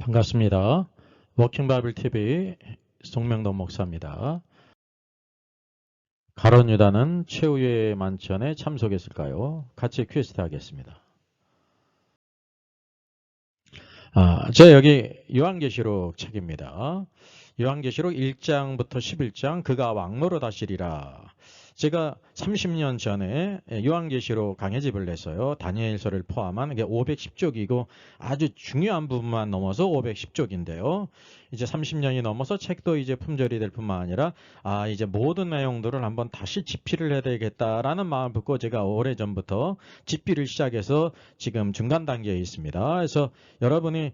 반갑습니다. 워킹 바이블 TV 송명동 목사입니다. 가룟 유다는 최후의 만찬에 참석했을까요? 같이 퀘스트 하겠습니다. 저 여기 요한계시록 책입니다. 요한계시록 1장부터 11장 그가 왕노로 다시리라. 제가 30년 전에 요한계시록 강해집을 냈어요. 다니엘서를 포함한 이게 510쪽이고 아주 중요한 부분만 넘어서 510쪽인데요. 이제 30년이 넘어서 책도 이제 품절이 될 뿐만 아니라 이제 모든 내용들을 한번 다시 집필을 해야 되겠다라는 마음을 품고 제가 오래전부터 집필을 시작해서 지금 중간 단계에 있습니다. 그래서 여러분이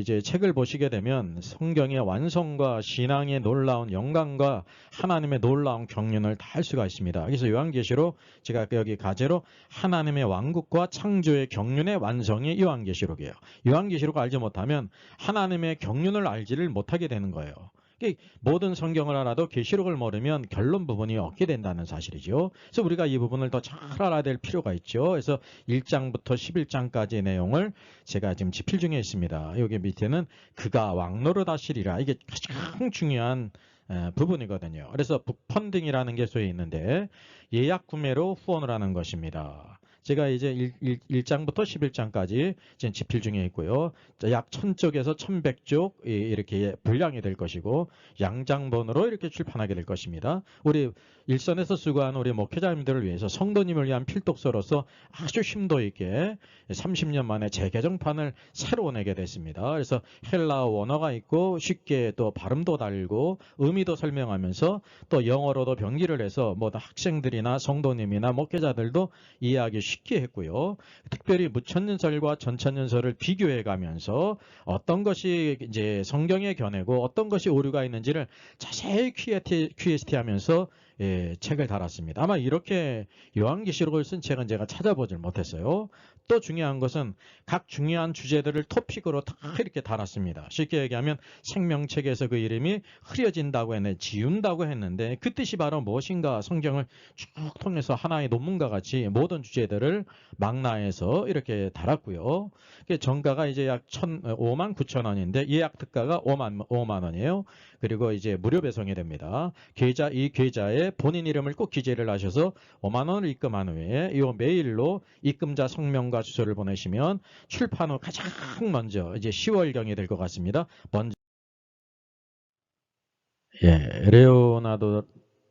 이제 책을 보시게 되면 성경의 완성과 신앙의 놀라운 영광과 하나님의 놀라운 경륜을 다 알 수가 있습니다. 그래서 요한계시록 제가 여기 가제로 하나님의 왕국과 창조의 경륜의 완성이 요한계시록이에요. 요한계시록을 알지 못하면 하나님의 경륜을 알지를 못하게 되는 거예요. 모든 성경을 알아도 계시록을 모르면 결론 부분이 없게 된다는 사실이죠. 그래서 우리가 이 부분을 더 잘 알아야 될 필요가 있죠. 그래서 1장부터 11장까지의 내용을 제가 지금 집필 중에 있습니다. 여기 밑에는 그가 왕노로 다시리라. 이게 가장 중요한 부분이거든요. 그래서 북펀딩이라는 게 소위 있는데 예약 구매로 후원을 하는 것입니다. 제가 이제 1장부터 11장까지 지금 집필 중에 있고요. 약 1000쪽에서 1100쪽 이렇게 분량이 될 것이고 양장본으로 이렇게 출판하게 될 것입니다. 우리 일선에서 수고하는 우리 목회자님들을 위해서 성도님을 위한 필독서로서 아주 심도 있게 30년 만에 재개정판을 새로 내게 됐습니다. 그래서 헬라어 원어가 있고 쉽게 또 발음도 달고 의미도 설명하면서 또 영어로도 병기를 해서 뭐 학생들이나 성도님이나 목회자들도 이해하기 쉽게 했고요. 특별히 무천년설과 전천년설을 비교해 가면서 어떤 것이 이제 성경의 견해고 어떤 것이 오류가 있는지를 자세히 QST 하면서 책을 달았습니다. 아마 이렇게 요한계시록을 쓴 책은 제가 찾아보질 못했어요. 또 중요한 것은 각 중요한 주제들을 토픽으로 다 이렇게 달았습니다. 쉽게 얘기하면 생명책에서 그 이름이 흐려진다고 했는데 지운다고 했는데 그 뜻이 바로 무엇인가 성경을 쭉 통해서 하나의 논문과 같이 모든 주제들을 망라해서 이렇게 달았고요. 정가가 이제 약 59,000원인데 예약 특가가 5만 원이에요. 그리고 이제 무료 배송이 됩니다. 이 계좌에 본인 이름을 꼭 기재를 하셔서 5만 원을 입금한 후에 이 메일로 입금자 성명과 주소를 보내시면 출판 후 가장 먼저 이제 10월경이 될 것 같습니다. 먼저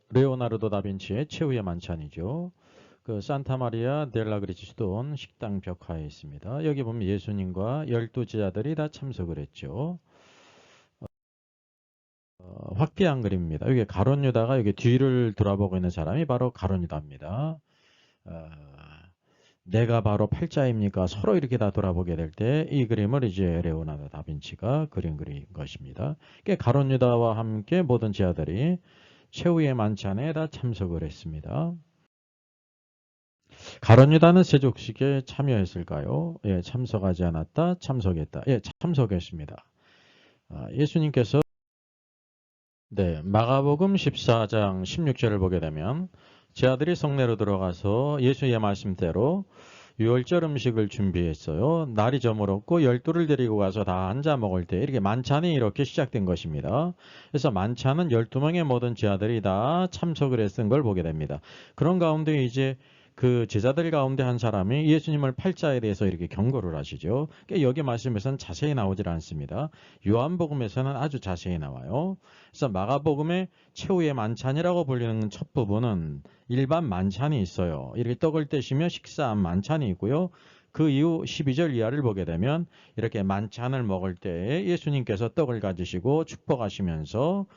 레오나르도 다빈치의 최후의 만찬이죠. 그 산타마리아 델라 그리치 수도원 식당 벽화에 있습니다. 여기 보면 예수님과 12제자들이 다 참석을 했죠. 확대한 그림입니다. 여기 가룟 유다가 여기 뒤를 돌아보고 있는 사람이 바로 가룟 유다입니다. 내가 바로 팔자입니까? 서로 이렇게 다 돌아보게 될 때 이 그림을 이제 레오나르도 다빈치가 그린 것입니다. 가룟 유다와 함께 모든 제자들이 최후의 만찬에 다 참석을 했습니다. 가룟 유다는 세족식에 참여했을까요? 예, 참석하지 않았다. 참석했다. 예, 참석했습니다. 예수님께서 마가복음 14장 16절을 보게 되면 제 아들이 성내로 들어가서 예수의 말씀대로 유월절 음식을 준비했어요. 날이 저물었고 12를 데리고 가서 다 앉아 먹을 때 이렇게 만찬이 이렇게 시작된 것입니다. 그래서 만찬은 12명의 모든 제자들이 다 참석을 했던 걸 보게 됩니다. 그런 가운데 이제 그 제자들 가운데 한 사람이 예수님을 팔자에 대해서 이렇게 경고를 하시죠. 여기 말씀에서는 자세히 나오질 않습니다. 요한복음에서는 아주 자세히 나와요. 그래서 마가복음의 최후의 만찬이라고 불리는 첫 부분은 일반 만찬이 있어요. 이렇게 떡을 떼시며 식사한 만찬이 있고요. 그 이후 12절 이하를 보게 되면 이렇게 만찬을 먹을 때 예수님께서 떡을 가지시고 축복하시면서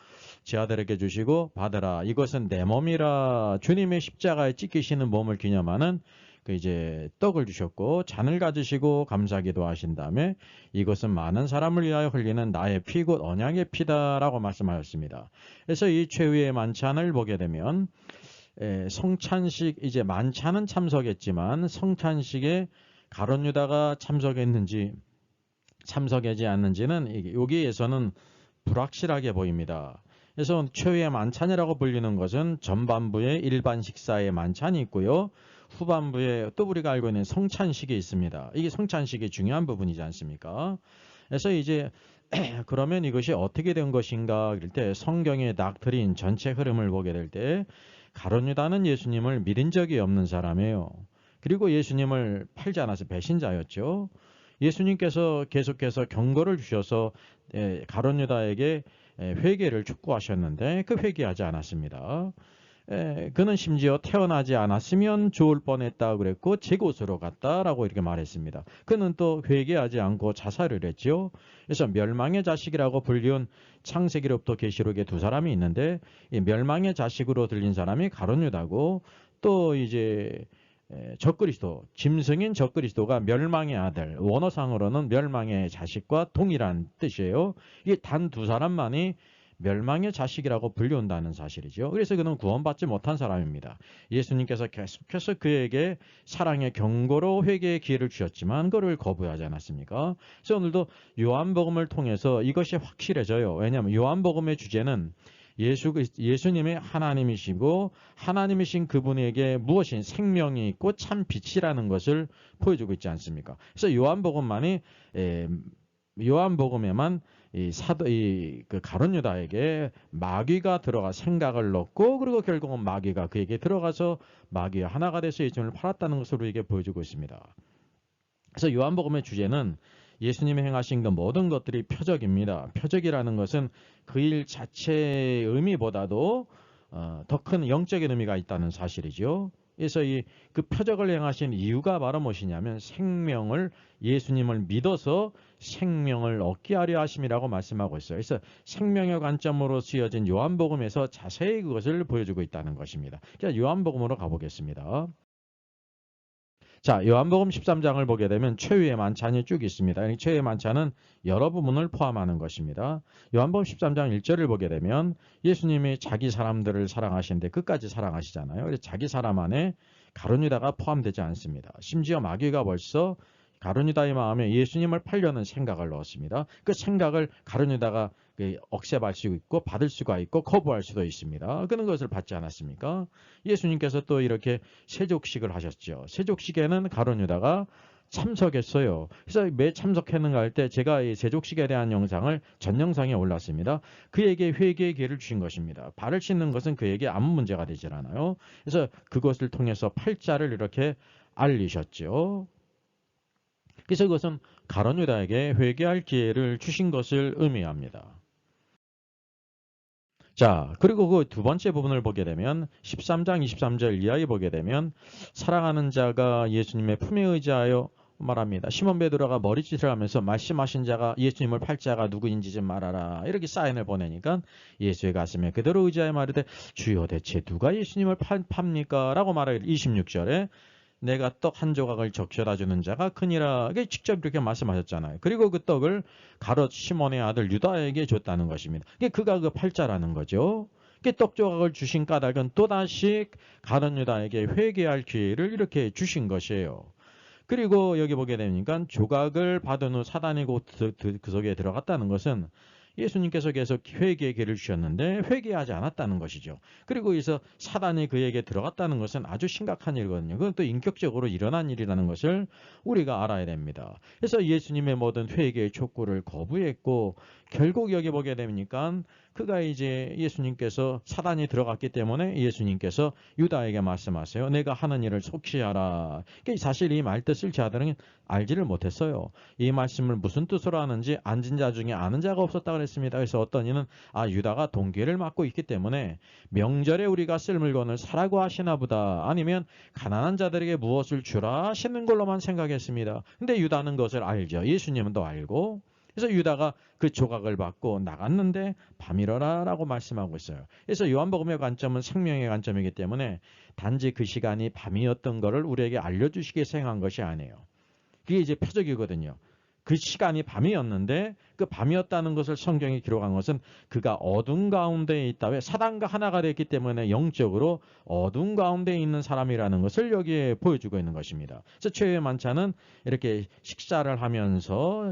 제자들에게 주시고 받으라. 이것은 내 몸이라 주님의 십자가에 찢기시는 몸을 기념하는 그 이제 떡을 주셨고 잔을 가지시고 감사기도 하신 다음에 이것은 많은 사람을 위하여 흘리는 나의 피 곧 언약의 피다라고 말씀하셨습니다. 그래서 이 최후의 만찬을 보게 되면 성찬식 이제 만찬은 참석했지만 성찬식에 가룟 유다가 참석했는지 참석하지 않는지는 여기에서는 불확실하게 보입니다. 그래서 최후의 만찬이라고 불리는 것은 전반부에 일반 식사의 만찬이 있고요. 후반부에 또 우리가 알고 있는 성찬식이 있습니다. 이게 성찬식이 중요한 부분이지 않습니까? 그래서 이제 그러면 이것이 어떻게 된 것인가 그럴 때 성경의 닥트린 전체 흐름을 보게 될 때 가룟 유다는 예수님을 믿은 적이 없는 사람이에요. 그리고 예수님을 팔지 않아서 배신자였죠. 예수님께서 계속해서 경고를 주셔서 가룟 유다에게 회개를 촉구하셨는데 그 회개하지 않았습니다. 그는 심지어 태어나지 않았으면 좋을 뻔했다 그랬고 제 곳으로 갔다라고 이렇게 말했습니다. 그는 또 회개하지 않고 자살을 했죠. 그래서 멸망의 자식이라고 불리운 창세기로부터 계시록에 두 사람이 있는데 이 멸망의 자식으로 들린 사람이 가룟 유다고 또 이제 적그리스도, 짐승인 적그리스도가 멸망의 아들, 원어상으로는 멸망의 자식과 동일한 뜻이에요. 이게 단 두 사람만이 멸망의 자식이라고 불리운다는 사실이죠. 그래서 그는 구원받지 못한 사람입니다. 예수님께서 계속해서 그에게 사랑의 경고로 회개의 기회를 주셨지만 그를 거부하지 않았습니까? 그래서 오늘도 요한복음을 통해서 이것이 확실해져요. 왜냐하면 요한복음의 주제는 예수님이 하나님이시고 하나님이신 그분에게 무엇인 생명이 있고 참 빛이라는 것을 보여주고 있지 않습니까? 그래서 요한복음에만 그 가룟 유다에게 마귀가 들어가 생각을 넣고 그리고 결국은 마귀가 그에게 들어가서 마귀와 하나가 돼서 예수님을 팔았다는 것으로 이게 보여주고 있습니다. 그래서 요한복음의 주제는 예수님이 행하신 그 모든 것들이 표적입니다. 표적이라는 것은 그 일 자체의 의미보다도 더 큰 영적인 의미가 있다는 사실이죠. 그래서 그 표적을 행하신 이유가 바로 무엇이냐면 예수님을 믿어서 생명을 얻게 하려 하심이라고 말씀하고 있어요. 그래서 생명의 관점으로 쓰여진 요한복음에서 자세히 그것을 보여주고 있다는 것입니다. 그러니까 요한복음으로 가보겠습니다. 자, 요한복음 13장을 보게 되면 최후의 만찬이 쭉 있습니다. 이 최후의 만찬은 여러 부분을 포함하는 것입니다. 요한복음 13장 1절을 보게 되면 예수님이 자기 사람들을 사랑하시는데 끝까지 사랑하시잖아요. 그래서 자기 사람 안에 가룟 유다가 포함되지 않습니다. 심지어 마귀가 벌써 가룟 유다의 마음에 예수님을 팔려는 생각을 넣었습니다. 그 생각을 가룟 유다가 억셉할 수 있고 받을 수가 있고 거부할 수도 있습니다. 그런 것을 받지 않았습니까? 예수님께서 또 이렇게 세족식을 하셨죠. 세족식에는 가룟 유다가 참석했어요. 그래서 매 참석했는가 할 때 제가 이 세족식에 대한 영상을 전 영상에 올랐습니다. 그에게 회개의 기회를 주신 것입니다. 발을 씻는 것은 그에게 아무 문제가 되질 않아요. 그래서 그것을 통해서 팔자를 이렇게 알리셨죠. 그래서 그것은 가룟 유다에게 회개할 기회를 주신 것을 의미합니다. 자, 그리고 그 두 번째 부분을 보게 되면 13장 23절 이하에 보게 되면 사랑하는 자가 예수님의 품에 의지하여 말합니다. 시몬 베드로가 머리짓을 하면서 말씀하신 자가 예수님을 팔 자가 누구인지 좀 말하라. 이렇게 사인을 보내니까 예수의 가슴에 그대로 의지하여 말하되 주여 대체 누가 예수님을 팝니까? 라고 말하길 26절에 내가 떡 한 조각을 적셔다 주는 자가 크니라. 직접 이렇게 말씀하셨잖아요. 그리고 그 떡을 가롯 시몬의 아들 유다에게 줬다는 것입니다. 그가 그 팔자라는 거죠. 떡 조각을 주신 까닭은 또다시 가룟 유다에게 회개할 기회를 이렇게 주신 것이에요. 그리고 여기 보게 되니까 조각을 받은 후 사단이 곧 그 속에 들어갔다는 것은 예수님께서 계속 회개의 기회를 주셨는데 회개하지 않았다는 것이죠. 그리고 여기서 사단이 그에게 들어갔다는 것은 아주 심각한 일이거든요. 그건 또 인격적으로 일어난 일이라는 것을 우리가 알아야 됩니다. 그래서 예수님의 모든 회개의 촉구를 거부했고 결국 여기 보게 되니까 그가 이제 예수님께서 사단이 들어갔기 때문에 예수님께서 유다에게 말씀하세요. 내가 하는 일을 속히 하라. 사실 이 말뜻을 자들은 알지를 못했어요. 이 말씀을 무슨 뜻으로 하는지 앉은 자 중에 아는 자가 없었다 그랬습니다. 그래서 어떤 이는 유다가 동기를 맡고 있기 때문에 명절에 우리가 쓸 물건을 사라고 하시나 보다. 아니면 가난한 자들에게 무엇을 주라 하시는 걸로만 생각했습니다. 근데 유다는 그것을 알죠. 예수님은 또 알고. 그래서 유다가 그 조각을 받고 나갔는데 밤이러라 라고 말씀하고 있어요. 그래서 요한복음의 관점은 생명의 관점이기 때문에 단지 그 시간이 밤이었던 것을 우리에게 알려주시기 위해서 행한 것이 아니에요. 그게 이제 표적이거든요. 그 시간이 밤이었는데 그 밤이었다는 것을 성경이 기록한 것은 그가 어둠 가운데에 있다. 왜? 사단과 하나가 됐기 때문에 영적으로 어둠 가운데에 있는 사람이라는 것을 여기에 보여주고 있는 것입니다. 그래서 최후의 만찬은 이렇게 식사를 하면서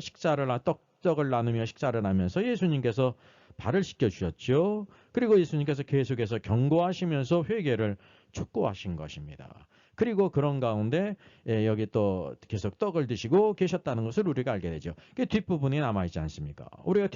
떡을 나누며 식사를 하면서 예수님께서 발을 씻겨주셨죠. 그리고 예수님께서 계속해서 경고하시면서 회개를 촉구하신 것입니다. 그리고 그런 가운데 여기 또 계속 떡을 드시고 계셨다는 것을 우리가 알게 되죠. 그 뒷부분이 남아있지 않습니까? 우리가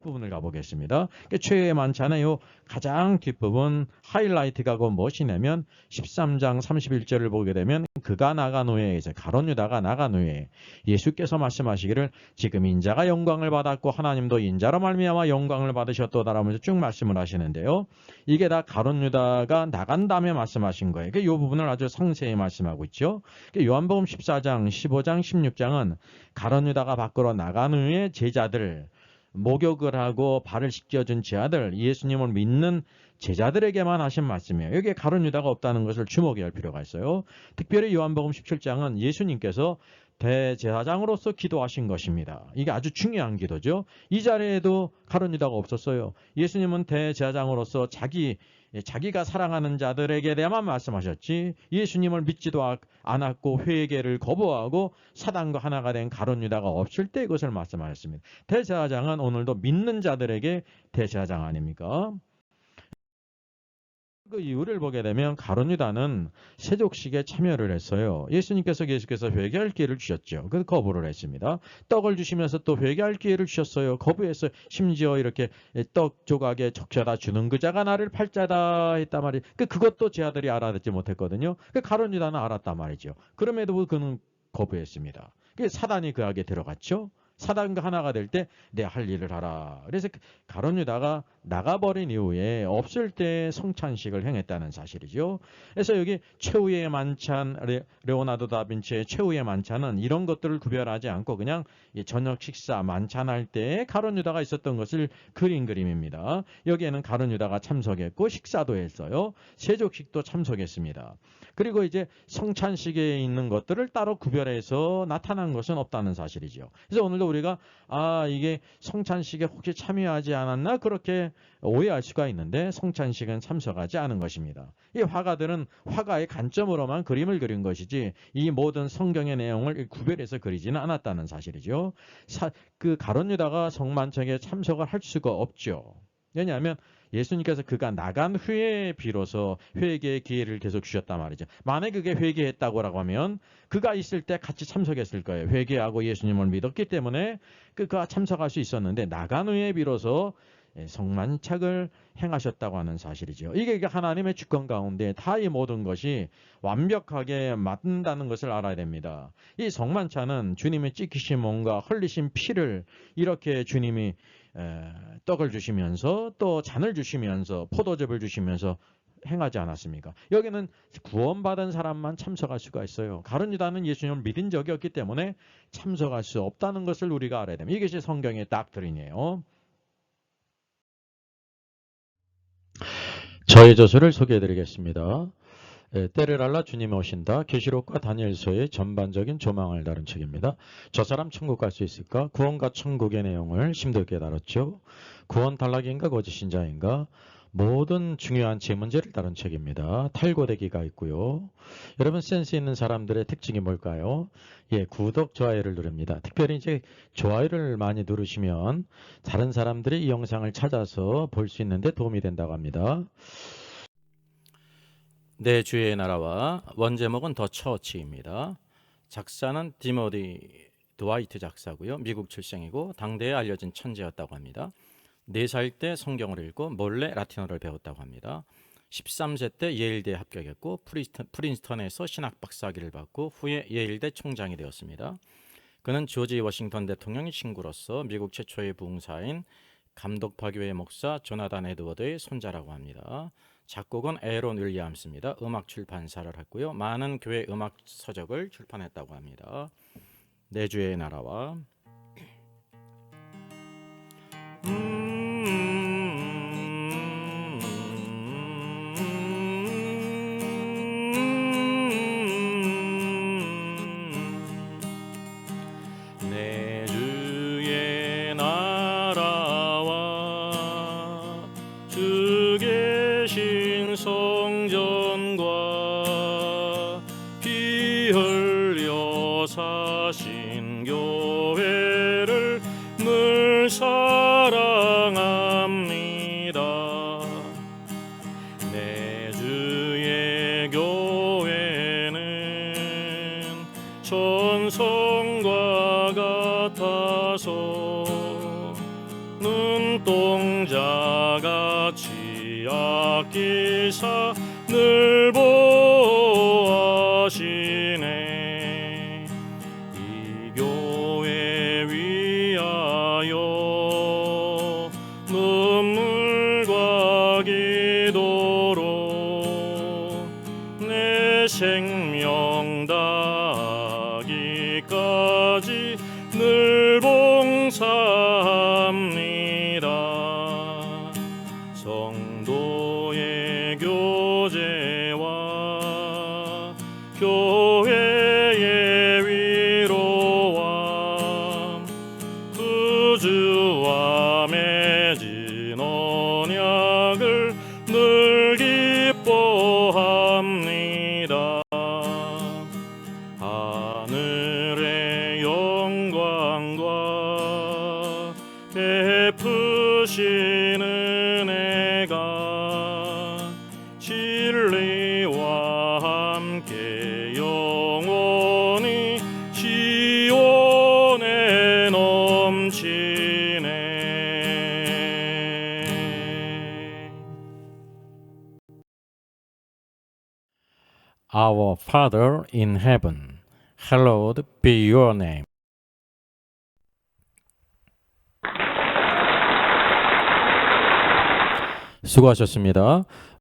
뒷부분을 가보겠습니다. 최후의 만찬의 요 가장 뒷부분 하이라이트가 무엇이냐면 13장 31절을 보게 되면 그가 나간 후에 이제 가룟 유다가 나간 후에 예수께서 말씀하시기를 지금 인자가 영광을 받았고 하나님도 인자로 말미암아 영광을 받으셨도다라면서 쭉 말씀을 하시는데요. 이게 다 가룟 유다가 나간 다음에 말씀하신 거예요. 이 부분을 아주 상세히 말씀하고 있죠. 요한복음 14장, 15장, 16장은 가룟 유다가 밖으로 나간 후에 제자들 목욕을 하고 발을 씻겨준 제자들, 예수님을 믿는 제자들에게만 하신 말씀이에요. 여기에 가룟 유다가 없다는 것을 주목해야 할 필요가 있어요. 특별히 요한복음 17장은 예수님께서 대제사장으로서 기도하신 것입니다. 이게 아주 중요한 기도죠. 이 자리에도 가룟 유다가 없었어요. 예수님은 대제사장으로서 자기가 사랑하는 자들에게 대해만 말씀하셨지 예수님을 믿지도 않았고 회개를 거부하고 사단과 하나가 된 가룟 유다가 없을 때 이것을 말씀하셨습니다. 대제사장은 오늘도 믿는 자들에게 대제사장 아닙니까? 그 이유를 보게 되면 가룟 유다는 세족식에 참여를 했어요. 예수님께서 계속해서 회개할 기회를 주셨죠. 그래서 거부를 했습니다. 떡을 주시면서 또 회개할 기회를 주셨어요. 거부했어요. 심지어 이렇게 떡 조각에 적셔다 주는 그 자가 나를 팔자다 했단 말이에요. 그것도 제 아들이 알아듣지 못했거든요. 가룟 유다는 알았단 말이죠. 그럼에도 그는 거부했습니다. 사단이 그에게 들어갔죠. 사단과 하나가 될 때 내 할 일을 하라. 그래서 가룟 유다가 나가버린 이후에 없을 때 성찬식을 행했다는 사실이죠. 그래서 여기 최후의 만찬, 레오나르도 다빈치의 최후의 만찬은 이런 것들을 구별하지 않고 그냥 저녁 식사 만찬할 때 가룟 유다가 있었던 것을 그린 그림입니다. 여기에는 가룟 유다가 참석했고 식사도 했어요. 세족식도 참석했습니다. 그리고 이제 성찬식에 있는 것들을 따로 구별해서 나타난 것은 없다는 사실이죠. 그래서 오늘도 우리가 이게 성찬식에 혹시 참여하지 않았나 그렇게 오해할 수가 있는데 성찬식은 참석하지 않은 것입니다. 이 화가들은 화가의 관점으로만 그림을 그린 것이지 이 모든 성경의 내용을 구별해서 그리지는 않았다는 사실이죠. 그 가룟 유다가 성만찬에 참석을 할 수가 없죠. 왜냐하면 예수님께서 그가 나간 후에 비로소 회개의 기회를 계속 주셨단 말이죠. 만약에 그게 회개했다고 하면 그가 있을 때 같이 참석했을 거예요. 회개하고 예수님을 믿었기 때문에 그가 참석할 수 있었는데 나간 후에 비로소 성만찬을 행하셨다고 하는 사실이죠. 이게 하나님의 주권 가운데 다 이 모든 것이 완벽하게 맞는다는 것을 알아야 됩니다. 이 성만찬은 주님의 찢기신 몸과 흘리신 피를 이렇게 주님이 떡을 주시면서 또 잔을 주시면서 포도즙을 주시면서 행하지 않았습니까? 여기는 구원받은 사람만 참석할 수가 있어요. 가룟 유다는 예수님을 믿은 적이 없기 때문에 참석할 수 없다는 것을 우리가 알아야 됩니다. 이것이 성경의 닥트린이에요. 저의 저서를 소개해드리겠습니다. 때를 알라 주님이 오신다. 계시록과 다니엘서의 전반적인 조망을 다룬 책입니다. 저 사람 천국 갈 수 있을까? 구원과 천국의 내용을 심도있게 다뤘죠. 구원 탈락인가 거짓신자인가? 모든 중요한 질문제를 다룬 책입니다. 탈고되기가 있고요. 여러분 센스 있는 사람들의 특징이 뭘까요? 구독, 좋아요를 누릅니다. 특별히 이제 좋아요를 많이 누르시면 다른 사람들이 이 영상을 찾아서 볼 수 있는데 도움이 된다고 합니다. 내 주의 나라와 원제목은 더 처치입니다. 작사는 디모디 드와이트 작사고요. 미국 출생이고 당대에 알려진 천재였다고 합니다. 4살 때 성경을 읽고 몰래 라틴어를 배웠다고 합니다. 13세 때 예일대에 합격했고 프린스턴에서 신학 박사학위를 받고 후에 예일대 총장이 되었습니다. 그는 조지 워싱턴 대통령의 친구로서 미국 최초의 부흥사인 감독파교회 목사 조나단 에드워드의 손자라고 합니다. 작곡은 에론 윌리엄스입니다. 음악 출판사를 했고요. 많은 교회 음악 서적을 출판했다고 합니다. 내 주의 나라와 내 주의 나라와 주 계신 성전과 피 흘려 사신 교회를 늘 사랑합니다. 내 주의 교회 주옵소서. 눈동자같이 아끼사 늘 보호하시네. 이 교회 위하여 눈물과 기도로 내 생명 다하기까지 늘 봉사합니다. 성도의 교제와 교회의 위로와 구주와 맺은 언약을 늘 기뻐합니다. 하늘의 영광과 베푸신 은혜가 진리와 함께 영원히 시온에 넘치네. Our Father in heaven, hallowed be your name. 수고하셨습니다.